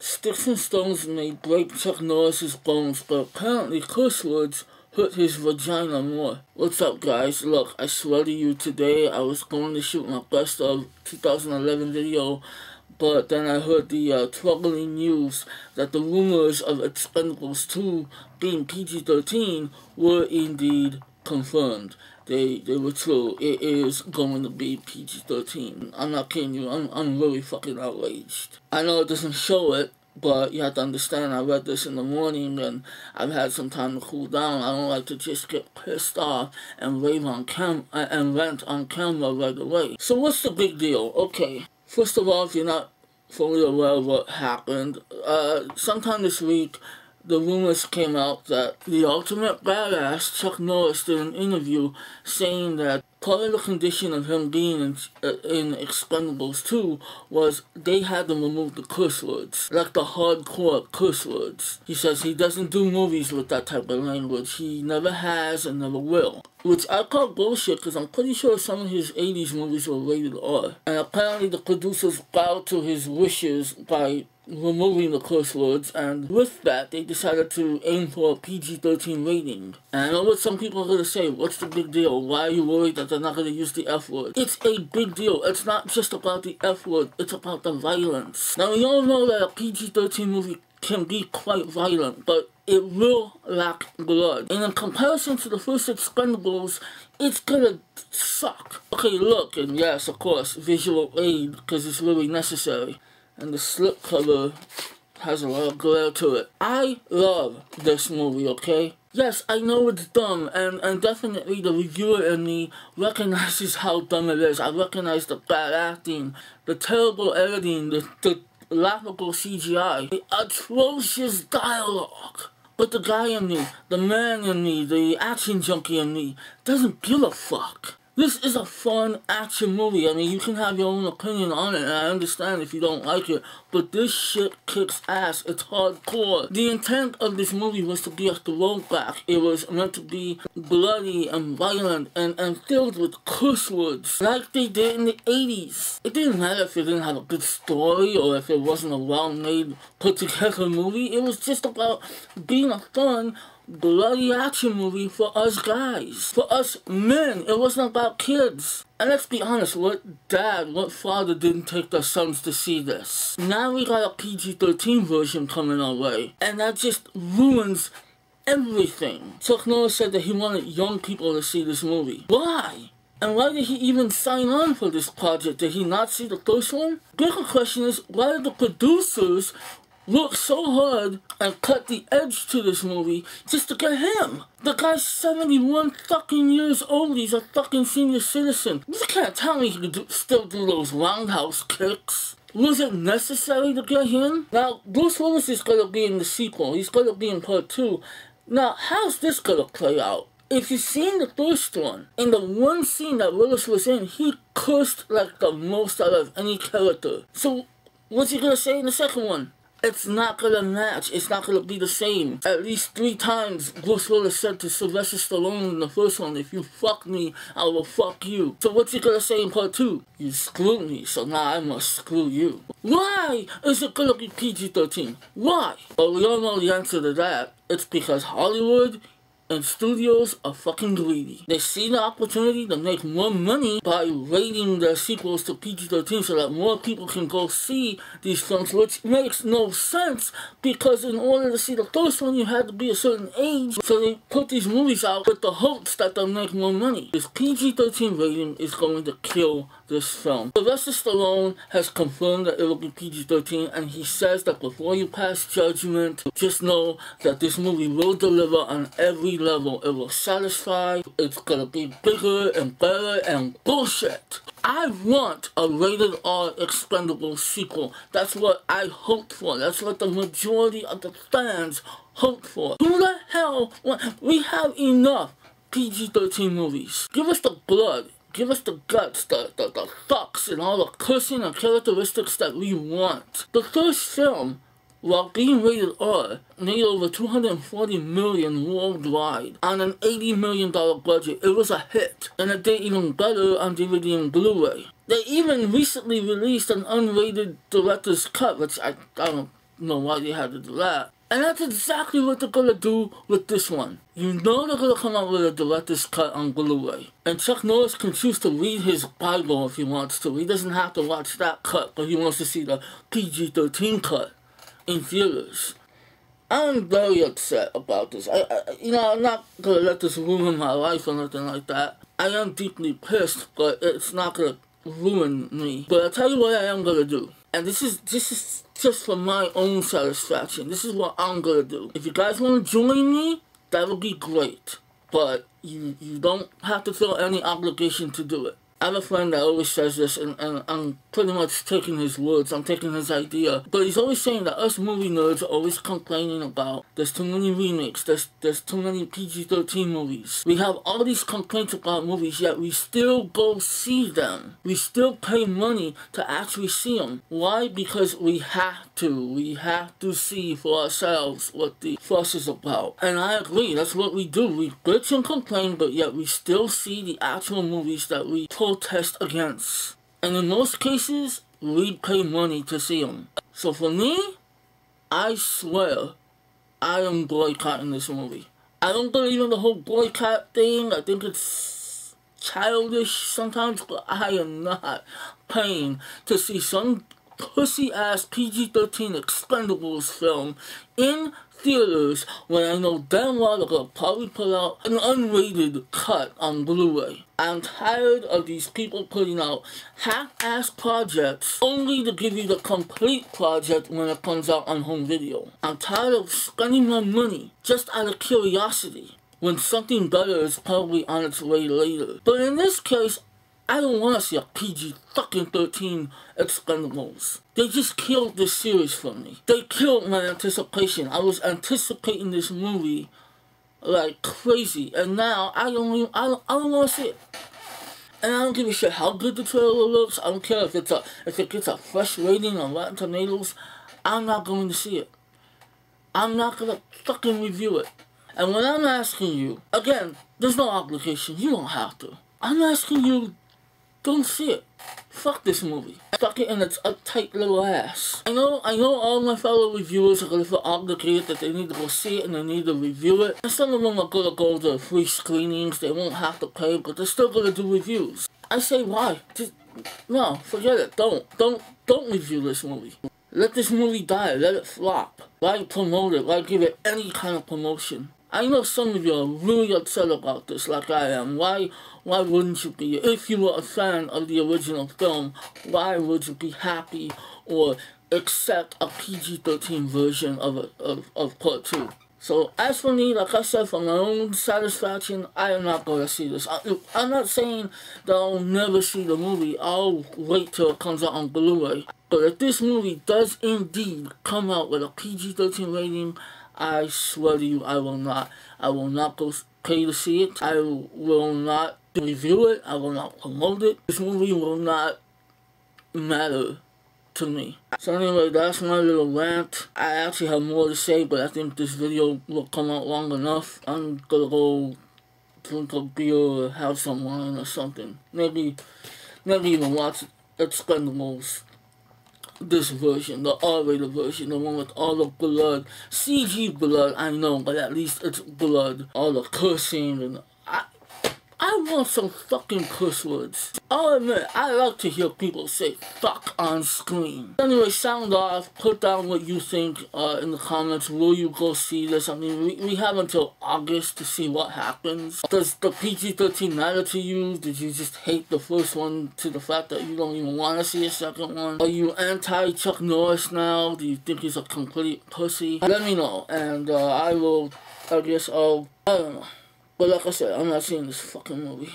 Sticks and stones may break Chuck Norris's bones, but apparently curse words hurt his vagina more. What's up, guys? Look, I swear to you, today I was going to shoot my best of 2011 video, but then I heard the troubling news that the rumors of Expendables 2 being PG-13 were indeed confirmed. They were true. It is going to be PG-13. I'm not kidding you. I'm really fucking outraged. I know it doesn't show it, but you have to understand, I read this in the morning and I've had some time to cool down. I don't like to just get pissed off and rave on and rant on camera right away. So what's the big deal? Okay, first of all, if you're not fully aware of what happened, sometime this week, the rumors came out that the ultimate badass, Chuck Norris, did an interview saying that part of the condition of him being in Expendables 2 was they had to remove the curse words, like the hardcore curse words. He says he doesn't do movies with that type of language. He never has and never will. Which I call bullshit because I'm pretty sure some of his 80s movies were rated R. And apparently the producers bowed to his wishes by removing the curse words, and with that they decided to aim for a PG-13 rating. And I know what some people are going to say, what's the big deal? Why are you worried that they're not going to use the F word? It's a big deal. It's not just about the F word, it's about the violence. Now we all know that a PG-13 movie can be quite violent, but it will lack blood. And in comparison to the first Expendables, it's gonna suck. Okay, look, and yes, of course, visual aid, because it's really necessary. And the slip cover has a lot of glare to it. I love this movie, okay? Yes, I know it's dumb, and definitely the reviewer in me recognizes how dumb it is. I recognize the bad acting, the terrible editing, the laughable CGI, the atrocious dialogue. But the guy in me, the man in me, the action junkie in me, doesn't give a fuck. This is a fun action movie. I mean, you can have your own opinion on it, and I understand if you don't like it, but this shit kicks ass. It's hardcore. The intent of this movie was to be a throwback. It was meant to be bloody and violent and filled with curse words, like they did in the 80s. It didn't matter if it didn't have a good story or if it wasn't a well-made, put-together movie. It was just about being a fun, bloody action movie for us guys, for us men. It wasn't about kids. And let's be honest, what father didn't take their sons to see this? Now we got a PG-13 version coming our way, and that just ruins everything. Chuck Norris said that he wanted young people to see this movie. Why? And why did he even sign on for this project? Did he not see the first one? Bigger question is, why did the producers work so hard and cut the edge to this movie just to get him? The guy's 71 fucking years old. He's a fucking senior citizen. You can't tell me he could still do those roundhouse kicks. Was it necessary to get him? Now, Bruce Willis is going to be in the sequel. He's going to be in part 2. Now, how's this going to play out? If you've seen the first one, in the one scene that Willis was in, he cursed like the most out of any character. So, what's he going to say in the second one? It's not gonna match. It's not gonna be the same. At least 3 times, Bruce Willis said to Sylvester Stallone in the first one, if you fuck me, I will fuck you. So what's he gonna say in part 2? You screwed me, so now I must screw you. Why is it gonna be PG-13? Why? Well, we all know the answer to that. It's because Hollywood and studios are fucking greedy. They see the opportunity to make more money by rating their sequels to PG-13 so that more people can go see these films, which makes no sense because in order to see the first one you had to be a certain age, so they put these movies out with the hopes that they'll make more money. This PG-13 rating is going to kill this film. Sylvester Stallone has confirmed that it will be PG-13, and he says that before you pass judgment, just know that this movie will deliver on every level. It will satisfy. It's gonna be bigger and better and bullshit. I want a rated R Expendables sequel. That's what I hoped for. That's what the majority of the fans hoped for. Who the hell? We have enough PG-13 movies. Give us the blood. Give us the guts, the fucks, and all the cursing and characteristics that we want. The first film, while being rated R, made over $240 million worldwide on an $80 million budget. It was a hit, and it did even better on DVD and Blu-ray. They even recently released an unrated director's cut, which I don't know why they had to do that. And that's exactly what they're gonna do with this one. You know they're gonna come out with a director's cut on Blu-ray. And Chuck Norris can choose to read his Bible if he wants to. He doesn't have to watch that cut, but he wants to see the PG-13 cut in theaters. I'm very upset about this. I'm not gonna let this ruin my life or nothing like that. I am deeply pissed, but it's not gonna ruin me. But I'll tell you what I am gonna do. And this is just for my own satisfaction. This is what I'm gonna do. If you guys wanna join me, that would be great. But you don't have to feel any obligation to do it. I have a friend that always says this, and I'm pretty much taking his words, I'm taking his idea. But he's always saying that us movie nerds are always complaining about there's too many remakes, there's too many PG-13 movies. We have all these complaints about movies, yet we still go see them. We still pay money to actually see them. Why? Because we have to. We have to see for ourselves what the fuss is about. And I agree, that's what we do. We bitch and complain, but yet we still see the actual movies that we protest against. And in most cases, we pay money to see them. So for me, I swear, I am boycotting this movie. I don't believe in the whole boycott thing. I think it's childish sometimes, but I am not paying to see some pussy-ass PG-13 Expendables film in theaters when I know damn well they're gonna probably put out an unrated cut on Blu-ray. I'm tired of these people putting out half-ass projects only to give you the complete project when it comes out on home video. I'm tired of spending my money just out of curiosity when something better is probably on its way later. But in this case, I don't want to see a PG-13 Expendables. They just killed this series for me. They killed my anticipation. I was anticipating this movie like crazy, and now I don't want to see it. And I don't give a shit how good the trailer looks. I don't care if it gets a fresh rating on Rotten Tomatoes. I'm not going to see it. I'm not gonna fucking review it. And when I'm asking you, again, there's no obligation. You don't have to. I'm asking you, don't see it. Fuck this movie. Fuck it in its uptight little ass. I know all my fellow reviewers are gonna feel obligated that they need to go see it and they need to review it. And some of them are gonna go to free screenings, they won't have to pay, but they're still gonna do reviews. I say why? Just, no, forget it. Don't review this movie. Let this movie die, let it flop. Why promote it? Why give it any kind of promotion? I know some of you are really upset about this, like I am. Why wouldn't you be? If you were a fan of the original film, why would you be happy or accept a PG-13 version of Part 2? So, as for me, like I said, for my own satisfaction, I am not going to see this. I'm not saying that I'll never see the movie. I'll wait till it comes out on Blu-ray. But if this movie does indeed come out with a PG-13 rating, I swear to you, I will not go pay to see it. I will not review it. I will not promote it. This movie will not matter to me. So anyway, that's my little rant. I actually have more to say, but I think this video will come out long enough. I'm gonna go drink a beer or have some wine or something. Maybe even watch Expendables. This version, the R-rated version, the one with all the blood, CG blood, I know, but at least it's blood, all the cursing, and I want some fucking curse words. I'll admit, I like to hear people say fuck on screen. Anyway, sound off, put down what you think in the comments. Will you go see this? I mean, we have until August to see what happens. Does the PG-13 matter to you? Did you just hate the first one to the fact that you don't even want to see a second one? Are you anti-Chuck Norris now? Do you think he's a complete pussy? Let me know, and I don't know. But like I said, I'm not seeing this fucking movie.